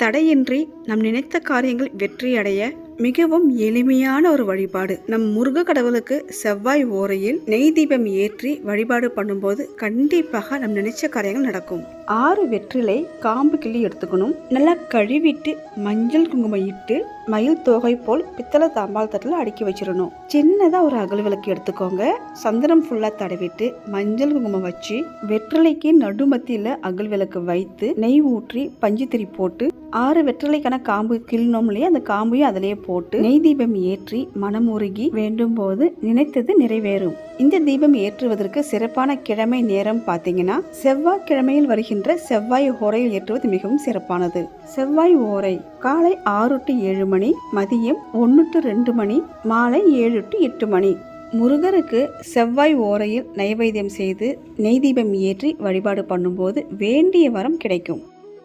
தடையின்றி நம் நினைத்த காரியங்கள் வெற்றியடைய மிகவும் எளிமையான ஒரு வழிபாடு. நம் முருக கடவுளுக்கு செவ்வாய் ஓரையில் நெய் தீபம் ஏற்றி வழிபாடு பண்ணும்போது கண்டிப்பாக நம் நினைச்ச காரியங்கள் நடக்கும். 6 வெற்றிலை காம்பு கிள்ளி எடுத்துக்கணும். நல்லா கழுவிட்டு மஞ்சள் குங்குமம் இட்டு மயில் தோகை போல் பித்தளை தாம்பால் தட்டில் அடுக்கி வச்சிடணும். சின்னதா ஒரு அகல் விளக்கு எடுத்துக்கோங்க. சந்தனம் ஃபுல்லா தடவிட்டு மஞ்சள் குங்குமம் வச்சு வெற்றிலைக்கு நடுமத்தியில அகல் விளக்கு வைத்து நெய் ஊற்றி பஞ்சுத்திரி போட்டு 6 வெற்றிலைக்கான காம்பு கிள்ளணும் இல்லையா, அந்த காம்பையும் அதிலேயே போட்டு நெய் தீபம் ஏற்றி மனமுருகி வேண்டும் போது நினைத்தது நிறைவேறும். இந்த தீபம் ஏற்றுவதற்கு சிறப்பான கிழமை நேரம் பார்த்தீங்கன்னா செவ்வாய் கிழமையில் வருகின்ற செவ்வாய் ஓரையில் ஏற்றுவது மிகவும் சிறப்பானது. செவ்வாய் ஓரை காலை 6 to 7 மணி, மதியம் 1 to 2 மணி, மாலை 7 to 8 மணி. முருகருக்கு செவ்வாய் ஓரையில் நைவேத்தியம் செய்து நெய் தீபம் ஏற்றி வழிபாடு பண்ணும்போது வேண்டிய வரம் கிடைக்கும்.